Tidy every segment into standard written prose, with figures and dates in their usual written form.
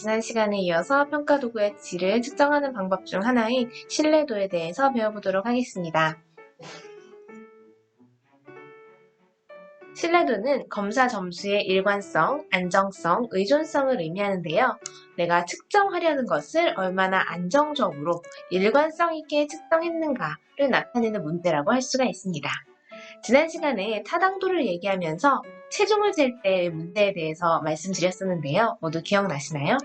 지난 시간에 이어서 평가 도구의 질을 측정하는 방법 중 하나인 신뢰도에 대해서 배워보도록 하겠습니다. 신뢰도는 검사 점수의 일관성, 안정성, 의존성을 의미하는데요. 내가 측정하려는 것을 얼마나 안정적으로 일관성 있게 측정했는가를 나타내는 문제라고 할 수가 있습니다. 지난 시간에 타당도를 얘기하면서 체중을 잴 때의 문제에 대해서 말씀드렸었는데요. 모두 기억나시나요?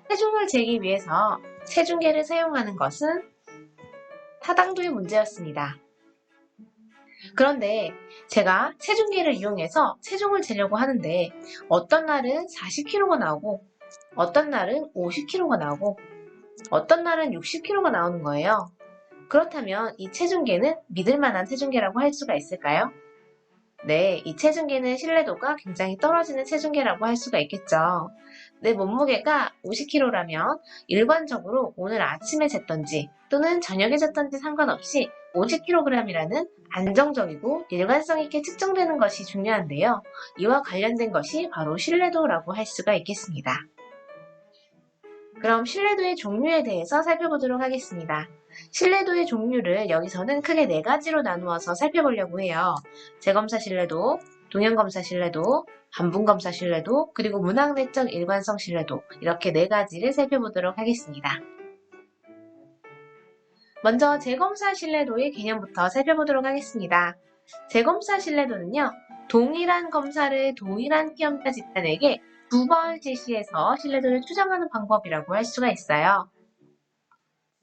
체중을 재기 위해서 체중계를 사용하는 것은 타당도의 문제였습니다. 그런데 제가 체중계를 이용해서 체중을 재려고 하는데 어떤 날은 40kg가 나오고 어떤 날은 50kg가 나오고 어떤 날은 60kg가 나오는 거예요. 그렇다면 이 체중계는 믿을 만한 체중계라고 할 수가 있을까요? 네, 이 체중계는 신뢰도가 굉장히 떨어지는 체중계라고 할 수가 있겠죠. 내 몸무게가 50kg라면 일관적으로 오늘 아침에 쟀던지 또는 저녁에 쟀던지 상관없이 50kg이라는 안정적이고 일관성 있게 측정되는 것이 중요한데요. 이와 관련된 것이 바로 신뢰도라고 할 수가 있겠습니다. 그럼 신뢰도의 종류에 대해서 살펴보도록 하겠습니다. 신뢰도의 종류를 여기서는 크게 4가지로 나누어서 살펴보려고 해요. 재검사 신뢰도, 동형검사 신뢰도, 반분검사 신뢰도, 그리고 문학내적 일관성 신뢰도 이렇게 4가지를 살펴보도록 하겠습니다. 먼저 재검사 신뢰도의 개념부터 살펴보도록 하겠습니다. 재검사 신뢰도는요. 동일한 검사를 동일한 시험자 집단에게 2번 실시해서 신뢰도를 추정하는 방법이라고 할 수가 있어요.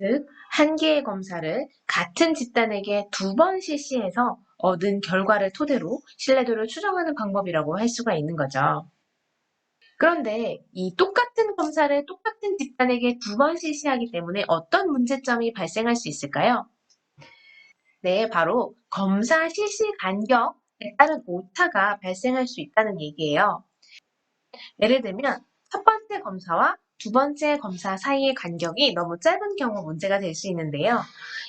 즉, 한 개의 검사를 같은 집단에게 2번 실시해서 얻은 결과를 토대로 신뢰도를 추정하는 방법이라고 할 수가 있는 거죠. 그런데 이 똑같은 검사를 똑같은 집단에게 2번 실시하기 때문에 어떤 문제점이 발생할 수 있을까요? 네, 바로 검사 실시 간격에 따른 오차가 발생할 수 있다는 얘기예요. 예를 들면 첫 번째 검사와 두 번째 검사 사이의 간격이 너무 짧은 경우 문제가 될 수 있는데요.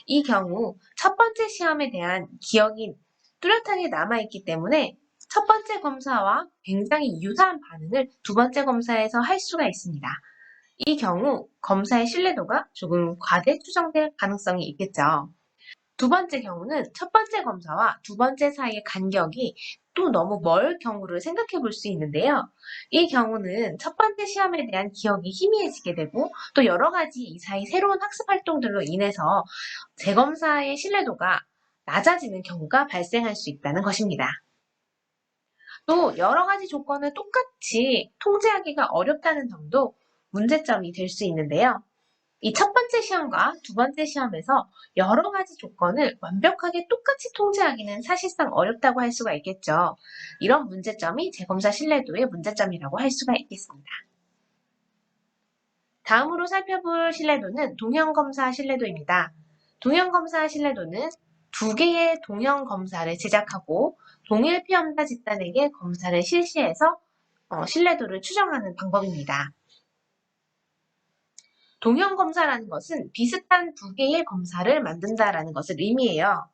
이 경우 첫 번째 시험에 대한 기억이 뚜렷하게 남아있기 때문에 첫 번째 검사와 굉장히 유사한 반응을 두 번째 검사에서 할 수가 있습니다. 이 경우 검사의 신뢰도가 조금 과대 추정될 가능성이 있겠죠. 두 번째 경우는 첫 번째 검사와 두 번째 사이의 간격이 또 너무 멀 경우를 생각해 볼 수 있는데요. 이 경우는 첫 번째 시험에 대한 기억이 희미해지게 되고 또 여러 가지 이 사이 새로운 학습 활동들로 인해서 재검사의 신뢰도가 낮아지는 경우가 발생할 수 있다는 것입니다. 또 여러 가지 조건을 똑같이 통제하기가 어렵다는 점도 문제점이 될 수 있는데요. 이 첫 번째 시험과 두 번째 시험에서 여러 가지 조건을 완벽하게 똑같이 통제하기는 사실상 어렵다고 할 수가 있겠죠. 이런 문제점이 재검사 신뢰도의 문제점이라고 할 수가 있겠습니다. 다음으로 살펴볼 신뢰도는 동형검사 신뢰도입니다. 동형검사 신뢰도는 2개의 동형검사를 제작하고 동일 피험자 집단에게 검사를 실시해서 신뢰도를 추정하는 방법입니다. 동형검사라는 것은 비슷한 2개의 검사를 만든다라는 것을 의미해요.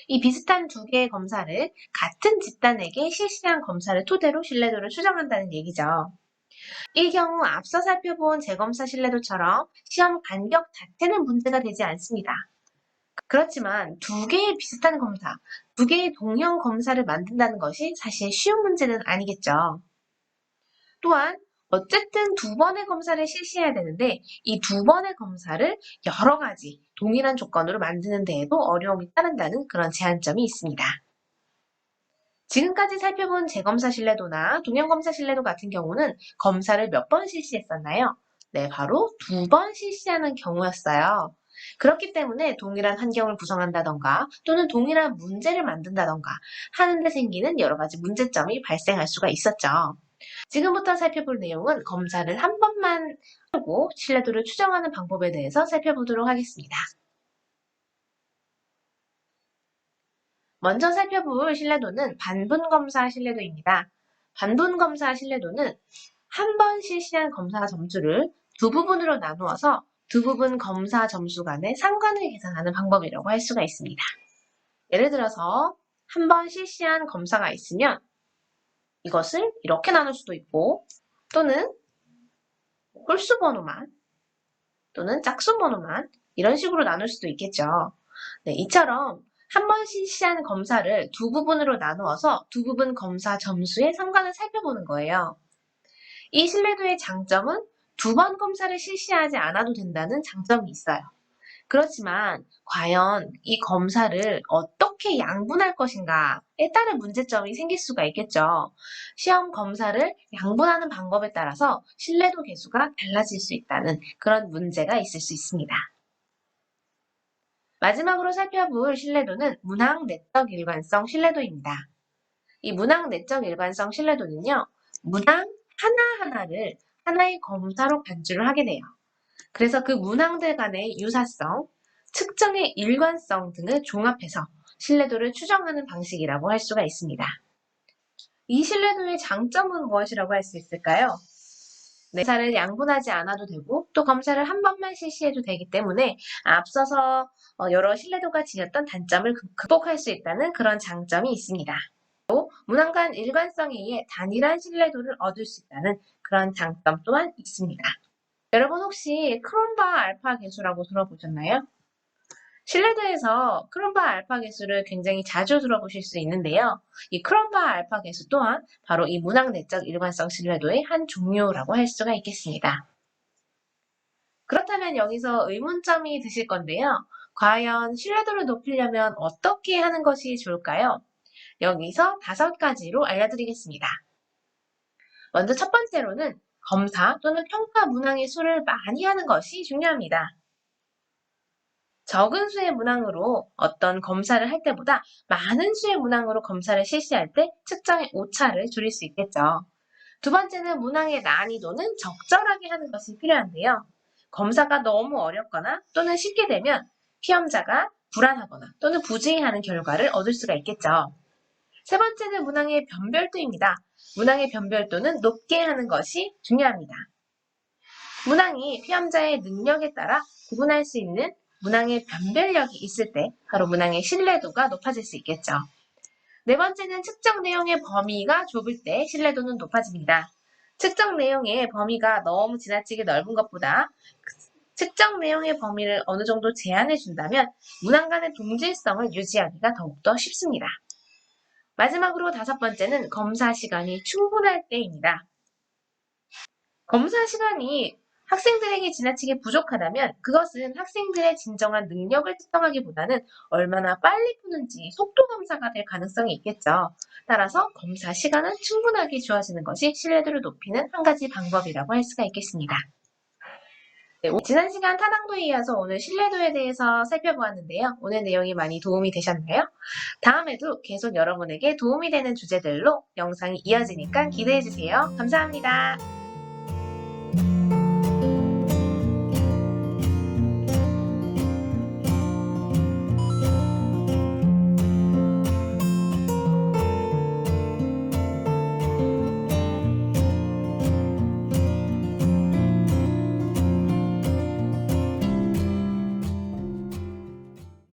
이 비슷한 2개의 검사를 같은 집단에게 실시한 검사를 토대로 신뢰도를 추정한다는 얘기죠. 이 경우 앞서 살펴본 재검사 신뢰도처럼 시험 간격 자체는 문제가 되지 않습니다. 그렇지만 2개의 비슷한 검사, 2개의 동형 검사를 만든다는 것이 사실 쉬운 문제는 아니겠죠. 또한 어쨌든 2번의 검사를 실시해야 되는데 이 2번의 검사를 여러 가지 동일한 조건으로 만드는 데에도 어려움이 따른다는 그런 제한점이 있습니다. 지금까지 살펴본 재검사 신뢰도나 동형검사 신뢰도 같은 경우는 검사를 몇 번 실시했었나요? 네, 바로 2번 실시하는 경우였어요. 그렇기 때문에 동일한 환경을 구성한다던가 또는 동일한 문제를 만든다던가 하는데 생기는 여러 가지 문제점이 발생할 수가 있었죠. 지금부터 살펴볼 내용은 검사를 한 번만 하고 신뢰도를 추정하는 방법에 대해서 살펴보도록 하겠습니다. 먼저 살펴볼 신뢰도는 반분검사 신뢰도입니다. 반분검사 신뢰도는 한 번 실시한 검사 점수를 두 부분으로 나누어서 두 부분 검사 점수 간의 상관을 계산하는 방법이라고 할 수가 있습니다. 예를 들어서 한 번 실시한 검사가 있으면 이것을 이렇게 나눌 수도 있고 또는 홀수 번호만 또는 짝수 번호만 이런 식으로 나눌 수도 있겠죠. 네, 이처럼 한 번 실시한 검사를 두 부분으로 나누어서 두 부분 검사 점수의 상관을 살펴보는 거예요. 이 신뢰도의 장점은 두 번 검사를 실시하지 않아도 된다는 장점이 있어요. 그렇지만 과연 이 검사를 어떻게 양분할 것인가에 따른 문제점이 생길 수가 있겠죠. 시험 검사를 양분하는 방법에 따라서 신뢰도 계수가 달라질 수 있다는 그런 문제가 있을 수 있습니다. 마지막으로 살펴볼 신뢰도는 문항 내적 일관성 신뢰도입니다. 이 문항 내적 일관성 신뢰도는요, 문항 하나하나를 하나의 검사로 간주를 하게 돼요. 그래서 그 문항들 간의 유사성, 측정의 일관성 등을 종합해서 신뢰도를 추정하는 방식이라고 할 수가 있습니다. 이 신뢰도의 장점은 무엇이라고 할 수 있을까요? 검사를 양분하지 않아도 되고 또 검사를 한 번만 실시해도 되기 때문에 앞서서 여러 신뢰도가 지녔던 단점을 극복할 수 있다는 그런 장점이 있습니다. 또 문항 간 일관성에 의해 단일한 신뢰도를 얻을 수 있다는 그런 장점 또한 있습니다. 여러분 혹시 크롬바 알파 계수라고 들어보셨나요? 신뢰도에서 크롬바 알파 계수를 굉장히 자주 들어보실 수 있는데요. 이 크롬바 알파 계수 또한 바로 이 문항 내적 일관성 신뢰도의 한 종류라고 할 수가 있겠습니다. 그렇다면 여기서 의문점이 드실 건데요. 과연 신뢰도를 높이려면 어떻게 하는 것이 좋을까요? 여기서 5가지로 알려드리겠습니다. 먼저 첫 번째로는 검사 또는 평가 문항의 수를 많이 하는 것이 중요합니다. 적은 수의 문항으로 어떤 검사를 할 때보다 많은 수의 문항으로 검사를 실시할 때 측정의 오차를 줄일 수 있겠죠. 두 번째는 문항의 난이도는 적절하게 하는 것이 필요한데요. 검사가 너무 어렵거나 또는 쉽게 되면 시험자가 불안하거나 또는 부주의하는 결과를 얻을 수가 있겠죠. 세 번째는 문항의 변별도입니다. 문항의 변별도는 높게 하는 것이 중요합니다. 문항이 시험자의 능력에 따라 구분할 수 있는 문항의 변별력이 있을 때 바로 문항의 신뢰도가 높아질 수 있겠죠. 네 번째는 측정 내용의 범위가 좁을 때 신뢰도는 높아집니다. 측정 내용의 범위가 너무 지나치게 넓은 것보다 측정 내용의 범위를 어느 정도 제한해 준다면 문항 간의 동질성을 유지하기가 더욱더 쉽습니다. 마지막으로 5번째는 검사 시간이 충분할 때입니다. 검사 시간이 학생들에게 지나치게 부족하다면 그것은 학생들의 진정한 능력을 측정하기보다는 얼마나 빨리 푸는지 속도 검사가 될 가능성이 있겠죠. 따라서 검사 시간은 충분하게 주어지는 것이 신뢰도를 높이는 한 가지 방법이라고 할 수가 있겠습니다. 네, 지난 시간 타당도에 이어서 오늘 신뢰도에 대해서 살펴보았는데요. 오늘 내용이 많이 도움이 되셨나요? 다음에도 계속 여러분에게 도움이 되는 주제들로 영상이 이어지니까 기대해주세요. 감사합니다.